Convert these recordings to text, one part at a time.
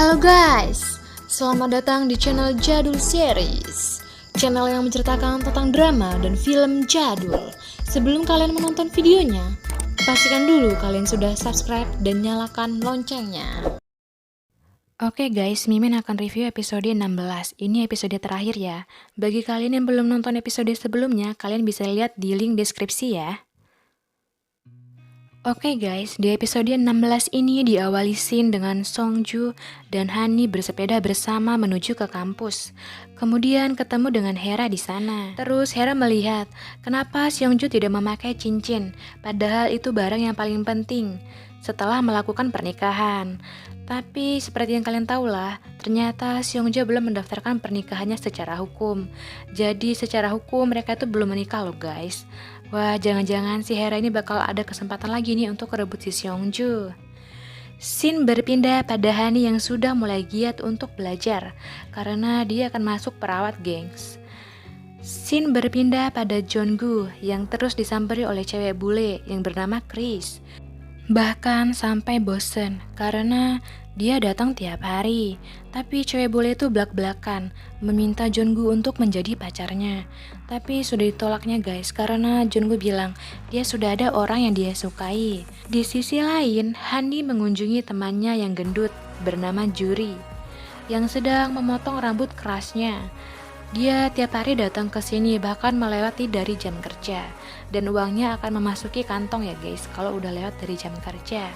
Halo guys, selamat datang di channel Jadul Series, channel yang menceritakan tentang drama dan film jadul. Sebelum kalian menonton videonya, pastikan dulu kalian sudah subscribe dan nyalakan loncengnya. Oke guys, Mimin akan review episode 16. Ini episode terakhir ya. Bagi kalian yang belum nonton episode sebelumnya, kalian bisa lihat di link deskripsi ya. Oke guys, di episode 16 ini diawali scene dengan Songju dan Hani bersepeda bersama menuju ke kampus. Kemudian ketemu dengan Hera di sana. Terus Hera melihat kenapa Seongju tidak memakai cincin, padahal itu barang yang paling penting setelah melakukan pernikahan. Tapi seperti yang kalian tahu lah, ternyata Seongju belum mendaftarkan pernikahannya secara hukum. Jadi secara hukum mereka itu belum menikah loh guys. Wah, jangan-jangan si Hera ini bakal ada kesempatan lagi nih untuk rebut si Seongju. Scene berpindah pada Hani yang sudah mulai giat untuk belajar karena dia akan masuk perawat gengs. Scene berpindah pada Jonggu yang terus disamperi oleh cewek bule yang bernama Chris. Bahkan sampai bosen karena dia datang tiap hari. Tapi cewek bule itu belak-belakan meminta Jonggu untuk menjadi pacarnya. Tapi sudah ditolaknya guys karena Jonggu bilang dia sudah ada orang yang dia sukai. Di sisi lain, Hani mengunjungi temannya yang gendut bernama Juri yang sedang memotong rambut kerasnya. Dia tiap hari datang ke sini bahkan melewati dari jam kerja. Dan uangnya akan memasuki kantong ya guys kalau udah lewat dari jam kerja.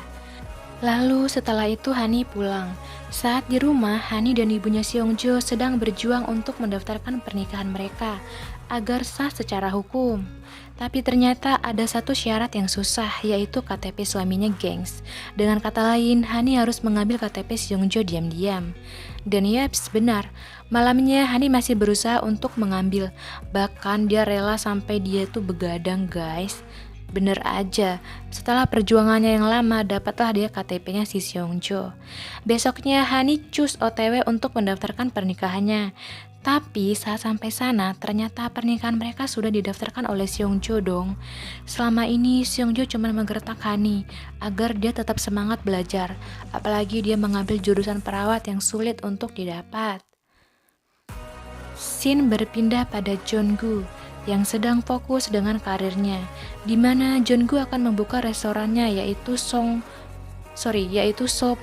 Lalu setelah itu Hani pulang. Saat di rumah, Hani dan ibunya Seongjo sedang berjuang untuk mendaftarkan pernikahan mereka agar sah secara hukum. Tapi ternyata ada satu syarat yang susah, yaitu KTP suaminya gengs. Dengan kata lain, Hani harus mengambil KTP Seongjo diam-diam. Dan yaps, benar, malamnya Hani masih berusaha untuk mengambil. Bahkan dia rela sampai dia tuh begadang guys. Bener aja, setelah perjuangannya yang lama, dapatlah dia KTP-nya si Seongjo. Besoknya Hani cus OTW untuk mendaftarkan pernikahannya. Tapi saat sampai sana, ternyata pernikahan mereka sudah didaftarkan oleh Seongjo dong. Selama ini Seongjo cuma menggertak Hani agar dia tetap semangat belajar. Apalagi dia mengambil jurusan perawat yang sulit untuk didapat. Scene berpindah pada Jonggu yang sedang fokus dengan karirnya, di mana Jonggu akan membuka restorannya yaitu So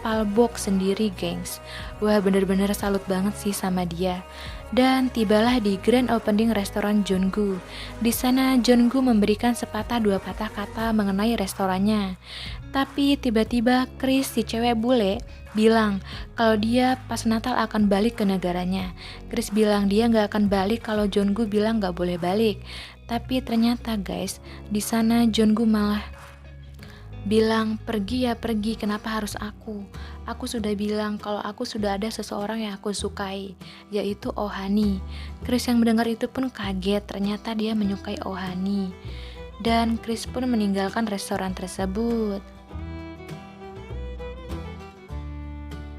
Palbok sendiri gengs. Wah, bener-bener salut banget sih sama dia. Dan tibalah di grand opening restoran Jonggu. Di sana Jonggu memberikan sepatah dua patah kata mengenai restorannya. Tapi tiba-tiba Chris si cewek bule bilang kalau dia pas Natal akan balik ke negaranya. Chris bilang dia nggak akan balik kalau Jonggu bilang nggak boleh balik. Tapi ternyata guys, di sana Jonggu malah bilang pergi ya pergi, kenapa harus aku? Aku sudah bilang kalau aku sudah ada seseorang yang aku sukai, yaitu Oh Hani. Chris yang mendengar itu pun kaget, ternyata dia menyukai Oh Hani. Dan Chris pun meninggalkan restoran tersebut.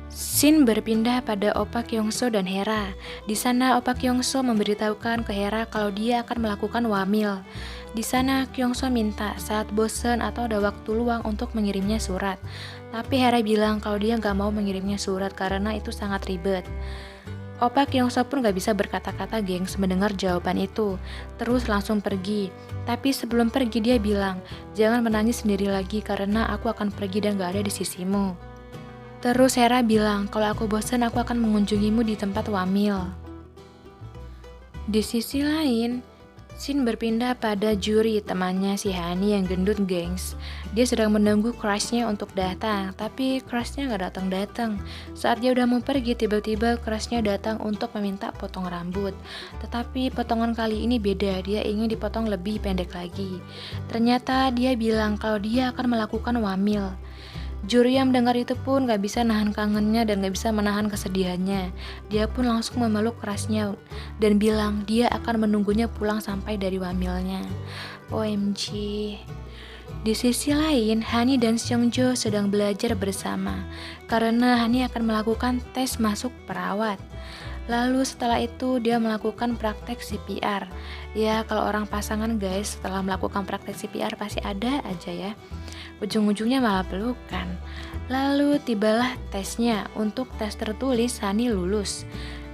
Scene berpindah pada Oppa Kyungso dan Hera. Di sana Oppa Kyungso memberitahukan ke Hera kalau dia akan melakukan wamil. Di sana Kyungso minta saat bosen atau ada waktu luang untuk mengirimnya surat. Tapi Hera bilang kalau dia nggak mau mengirimnya surat karena itu sangat ribet. Oppa Kyungso pun gak bisa berkata-kata gengs mendengar jawaban itu. Terus langsung pergi. Tapi sebelum pergi dia bilang, jangan menangis sendiri lagi karena aku akan pergi dan gak ada di sisimu. Terus Hera bilang, kalau aku bosan aku akan mengunjungimu di tempat wamil. Di sisi lain, scene berpindah pada Juri, temannya si Hani yang gendut gengs. Dia sedang menunggu crushnya untuk datang, tapi crushnya gak datang-datang. Saat dia udah mau pergi, tiba-tiba crushnya datang untuk meminta potong rambut. Tetapi potongan kali ini beda, dia ingin dipotong lebih pendek lagi. Ternyata dia bilang kalau dia akan melakukan wamil. Juri yang mendengar itu pun gak bisa nahan kangennya dan gak bisa menahan kesedihannya. Dia pun langsung memeluk kerasnya dan bilang dia akan menunggunya pulang sampai dari wamilnya. OMG. Di sisi lain, Hani dan Seongjo sedang belajar bersama karena Hani akan melakukan tes masuk perawat. Lalu setelah itu dia melakukan praktek CPR. Ya, kalau orang pasangan guys setelah melakukan praktek CPR pasti ada aja ya ujung-ujungnya malah pelukan. Lalu tibalah tesnya. Untuk tes tertulis Hani lulus.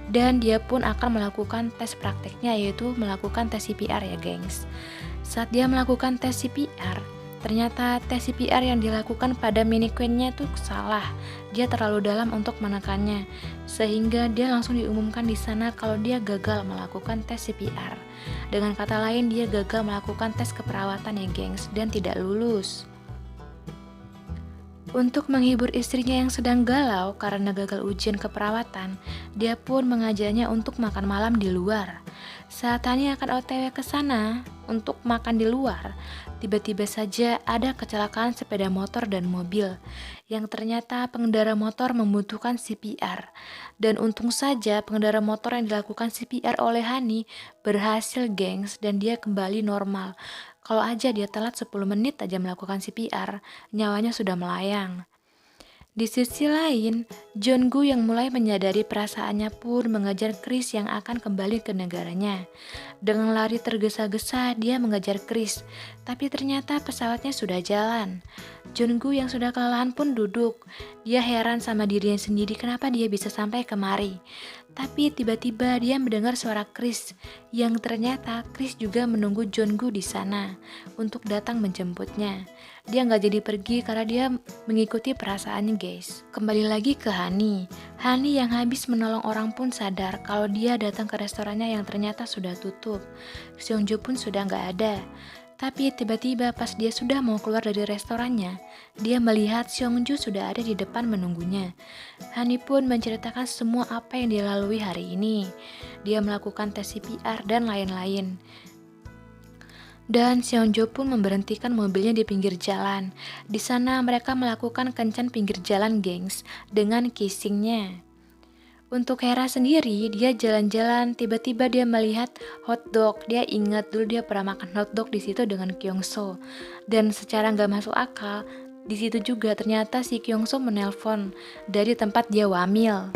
Dan dia pun akan melakukan tes prakteknya, yaitu melakukan tes CPR ya gengs. Saat dia melakukan tes CPR, ternyata tes CPR yang dilakukan pada mini queen-nya tuh salah. Dia terlalu dalam untuk menekannya, sehingga dia langsung diumumkan di sana kalau dia gagal melakukan tes CPR. Dengan kata lain, dia gagal melakukan tes keperawatan ya gengs, dan tidak lulus. Untuk menghibur istrinya yang sedang galau karena gagal ujian keperawatan, dia pun mengajaknya untuk makan malam di luar. Saat Hani akan OTW ke sana untuk makan di luar, tiba-tiba saja ada kecelakaan sepeda motor dan mobil, yang ternyata pengendara motor membutuhkan CPR. Dan untung saja pengendara motor yang dilakukan CPR oleh Hani berhasil gengs, dan dia kembali normal. Kalau aja dia telat 10 menit aja melakukan CPR, nyawanya sudah melayang. Di sisi lain, Jonggu yang mulai menyadari perasaannya pun mengejar Chris yang akan kembali ke negaranya. Dengan lari tergesa-gesa, dia mengejar Chris, tapi ternyata pesawatnya sudah jalan. Jonggu yang sudah kelelahan pun duduk. Dia heran sama dirinya sendiri kenapa dia bisa sampai kemari. Tapi tiba-tiba dia mendengar suara Chris, yang ternyata Chris juga menunggu Jonggu di sana untuk datang menjemputnya. Dia nggak jadi pergi karena dia mengikuti perasaannya guys. Kembali lagi ke Hani. Hani yang habis menolong orang pun sadar kalau dia datang ke restorannya yang ternyata sudah tutup. Seongjo pun sudah nggak ada. Tapi tiba-tiba pas dia sudah mau keluar dari restorannya, dia melihat Seongju sudah ada di depan menunggunya. Hani pun menceritakan semua apa yang dia lalui hari ini. Dia melakukan tes CPR dan lain-lain. Dan Seongjo pun memberhentikan mobilnya di pinggir jalan. Di sana mereka melakukan kencan pinggir jalan gengs dengan kissingnya. Untuk Hera sendiri, dia jalan-jalan, tiba-tiba dia melihat hotdog. Dia ingat dulu dia pernah makan hotdog di situ dengan Kyungso. Dan secara nggak masuk akal, di situ juga ternyata si Kyungso menelpon dari tempat dia wamil.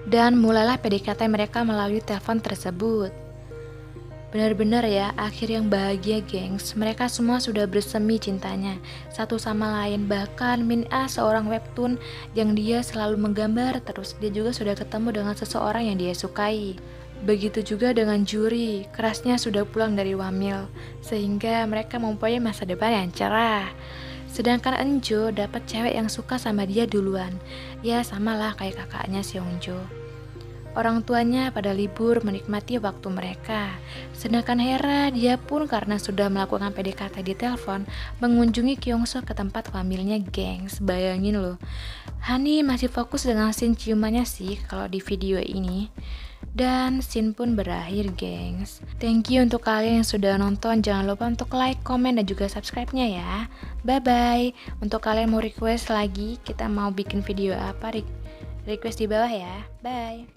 Dan mulailah PDKT mereka melalui telepon tersebut. Benar-benar ya, akhir yang bahagia gengs. Mereka semua sudah bersemi cintanya satu sama lain. Bahkan Min A, seorang webtoon yang dia selalu menggambar terus, dia juga sudah ketemu dengan seseorang yang dia sukai. Begitu juga dengan Juri, kerasnya sudah pulang dari wamil, sehingga mereka mempunyai masa depan yang cerah. Sedangkan Enjo dapat cewek yang suka sama dia duluan. Ya samalah kayak kakaknya Seongjo. Orang tuanya pada libur menikmati waktu mereka. Sedangkan Hera, dia pun karena sudah melakukan PDKT di telepon, mengunjungi Kyungso ke tempat familnya gengs. Bayangin loh. Hani masih fokus dengan scene ciumannya sih kalau di video ini. Dan scene pun berakhir gengs. Thank you untuk kalian yang sudah nonton. Jangan lupa untuk like, komen, dan juga subscribe-nya ya. Bye bye. Untuk kalian mau request lagi kita mau bikin video apa, request di bawah ya. Bye.